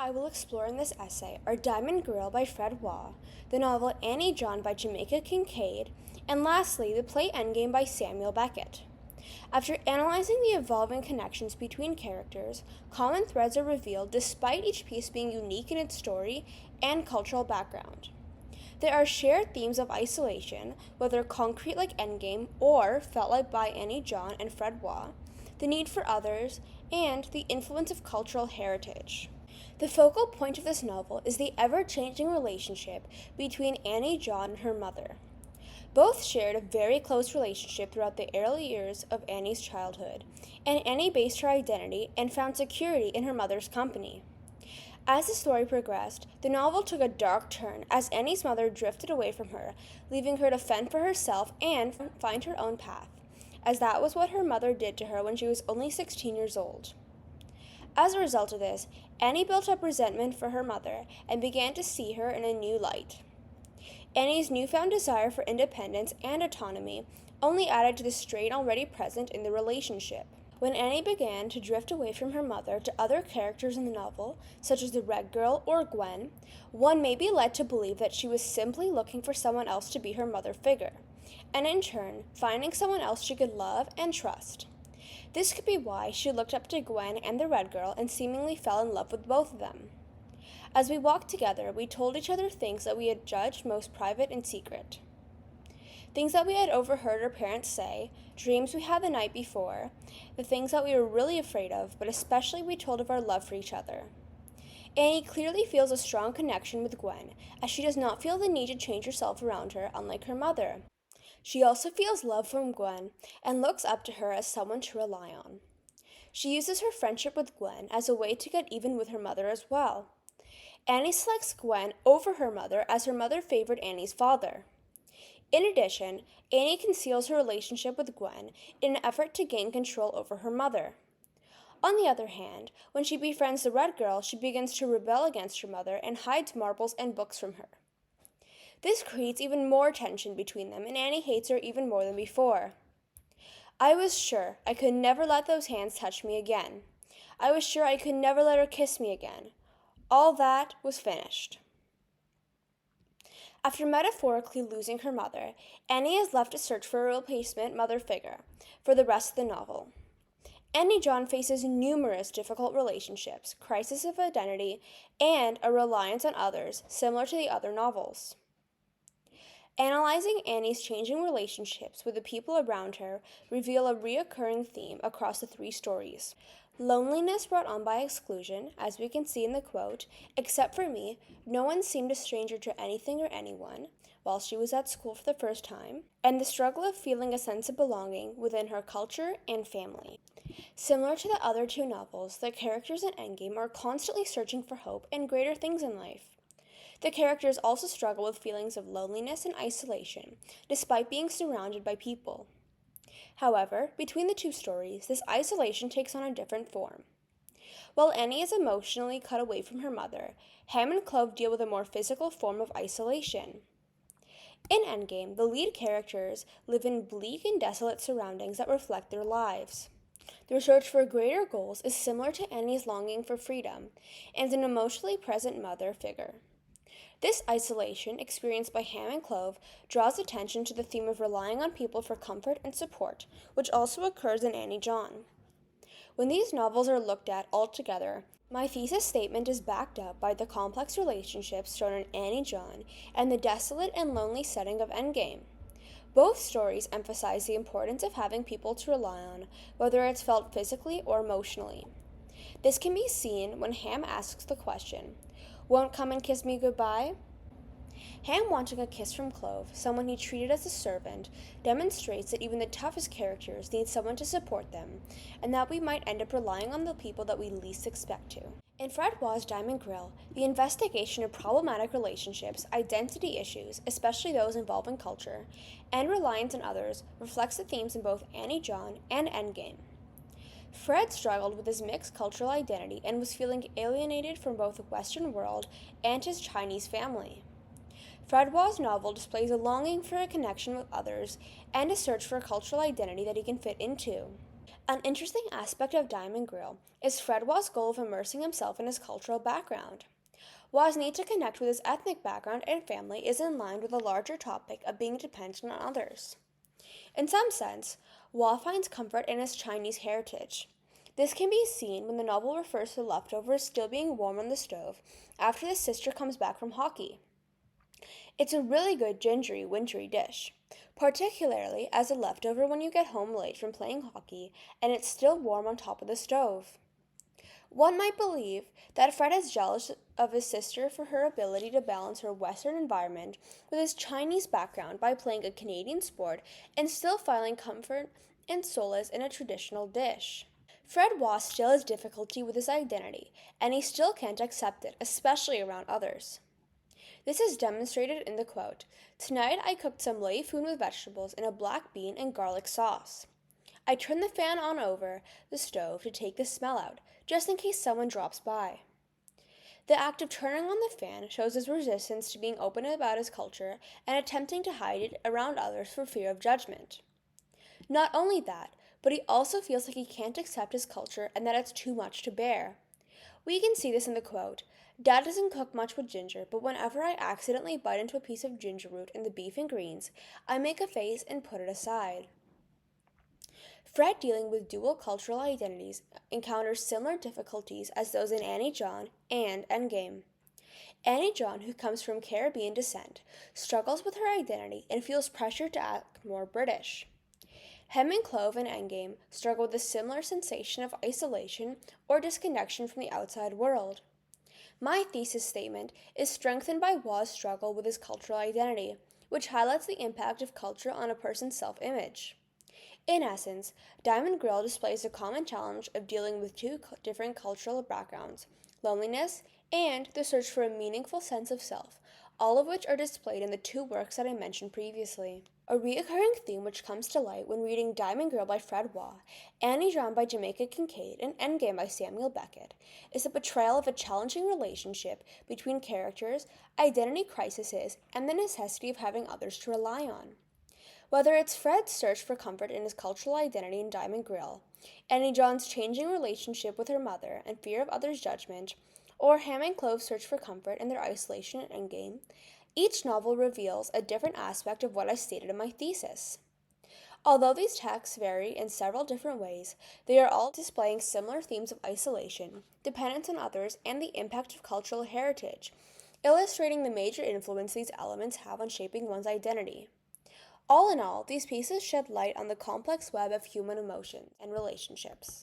I will explore in this essay are Diamond Girl by Fred Waugh, the novel Annie John by Jamaica Kincaid, and lastly, the play Endgame by Samuel Beckett. After analyzing the evolving connections between characters, common threads are revealed despite each piece being unique in its story and cultural background. There are shared themes of isolation, whether concrete like Endgame or felt like by Annie John and Fred Waugh, the need for others, and the influence of cultural heritage. The focal point of this novel is the ever-changing relationship between Annie John and her mother. Both shared a very close relationship throughout the early years of Annie's childhood, and Annie based her identity and found security in her mother's company. As the story progressed, the novel took a dark turn as Annie's mother drifted away from her, leaving her to fend for herself and find her own path, as that was what her mother did to her when she was only 16 years old. As a result of this, Annie built up resentment for her mother and began to see her in a new light. Annie's newfound desire for independence and autonomy only added to the strain already present in the relationship. When Annie began to drift away from her mother to other characters in the novel, such as the Red Girl or Gwen, one may be led to believe that she was simply looking for someone else to be her mother figure, and in turn, finding someone else she could love and trust. This could be why she looked up to Gwen and the Red Girl and seemingly fell in love with both of them. As we walked together, we told each other things that we had judged most private and secret. Things that we had overheard our parents say, dreams we had the night before, the things that we were really afraid of, but especially we told of our love for each other. Annie clearly feels a strong connection with Gwen, as she does not feel the need to change herself around her, unlike her mother. She also feels love from Gwen and looks up to her as someone to rely on. She uses her friendship with Gwen as a way to get even with her mother as well. Annie selects Gwen over her mother as her mother favored Annie's father. In addition, Annie conceals her relationship with Gwen in an effort to gain control over her mother. On the other hand, when she befriends the Red Girl, she begins to rebel against her mother and hides marbles and books from her. This creates even more tension between them, and Annie hates her even more than before. I was sure I could never let those hands touch me again. I was sure I could never let her kiss me again. All that was finished. After metaphorically losing her mother, Annie is left to search for a replacement mother figure for the rest of the novel. Annie John faces numerous difficult relationships, crisis of identity, and a reliance on others, similar to the other novels. Analyzing Annie's changing relationships with the people around her reveal a reoccurring theme across the three stories. Loneliness brought on by exclusion, as we can see in the quote, "Except for me, no one seemed a stranger to anything or anyone," while she was at school for the first time, and the struggle of feeling a sense of belonging within her culture and family. Similar to the other two novels, the characters in Endgame are constantly searching for hope and greater things in life. The characters also struggle with feelings of loneliness and isolation, despite being surrounded by people. However, between the two stories, this isolation takes on a different form. While Annie is emotionally cut away from her mother, Ham and Clove deal with a more physical form of isolation. In Endgame, the lead characters live in bleak and desolate surroundings that reflect their lives. Their search for greater goals is similar to Annie's longing for freedom and an emotionally present mother figure. This isolation, experienced by Ham and Clove, draws attention to the theme of relying on people for comfort and support, which also occurs in Annie John. When these novels are looked at all together, my thesis statement is backed up by the complex relationships shown in Annie John and the desolate and lonely setting of Endgame. Both stories emphasize the importance of having people to rely on, whether it's felt physically or emotionally. This can be seen when Ham asks the question, "Won't come and kiss me goodbye?" Ham wanting a kiss from Clove, someone he treated as a servant, demonstrates that even the toughest characters need someone to support them, and that we might end up relying on the people that we least expect to. In Fred Waugh's Diamond Grill, the investigation of problematic relationships, identity issues, especially those involving culture, and reliance on others reflects the themes in both Annie John and Endgame. Fred struggled with his mixed cultural identity and was feeling alienated from both the Western world and his Chinese family. Fred Waugh's novel displays a longing for a connection with others and a search for a cultural identity that he can fit into. An interesting aspect of Diamond Grill is Fred Waugh's goal of immersing himself in his cultural background. Waugh's need to connect with his ethnic background and family is in line with the larger topic of being dependent on others. In some sense, Waugh finds comfort in his Chinese heritage. This can be seen when the novel refers to leftovers still being warm on the stove after the sister comes back from hockey. It's a really good gingery, wintry dish, particularly as a leftover when you get home late from playing hockey and it's still warm on top of the stove. One might believe that Fred is jealous of his sister for her ability to balance her Western environment with his Chinese background by playing a Canadian sport and still finding comfort and solace in a traditional dish. Fred Waugh still has difficulty with his identity, and he still can't accept it, especially around others. This is demonstrated in the quote, "Tonight I cooked some fun with vegetables in a black bean and garlic sauce. I turned the fan on over the stove to take the smell out, just in case someone drops by." The act of turning on the fan shows his resistance to being open about his culture and attempting to hide it around others for fear of judgment. Not only that, but he also feels like he can't accept his culture and that it's too much to bear. We can see this in the quote, "Dad doesn't cook much with ginger, but whenever I accidentally bite into a piece of ginger root in the beef and greens, I make a face and put it aside." Fred, dealing with dual cultural identities, encounters similar difficulties as those in Annie John and Endgame. Annie John, who comes from Caribbean descent, struggles with her identity and feels pressure to act more British. Hem and Clove in Endgame struggle with a similar sensation of isolation or disconnection from the outside world. My thesis statement is strengthened by Waugh's struggle with his cultural identity, which highlights the impact of culture on a person's self image. In essence, Diamond Grill displays the common challenge of dealing with two different cultural backgrounds, loneliness and the search for a meaningful sense of self, all of which are displayed in the two works that I mentioned previously. A recurring theme which comes to light when reading Diamond Girl by Fred Waugh, Annie John by Jamaica Kincaid, and Endgame by Samuel Beckett is the portrayal of a challenging relationship between characters, identity crises, and the necessity of having others to rely on. Whether it's Fred's search for comfort in his cultural identity in Diamond Grill, Annie John's changing relationship with her mother and fear of others' judgment, or Ham and Clove's search for comfort in their isolation and Endgame, each novel reveals a different aspect of what I stated in my thesis. Although these texts vary in several different ways, they are all displaying similar themes of isolation, dependence on others, and the impact of cultural heritage, illustrating the major influence these elements have on shaping one's identity. All in all, these pieces shed light on the complex web of human emotions and relationships.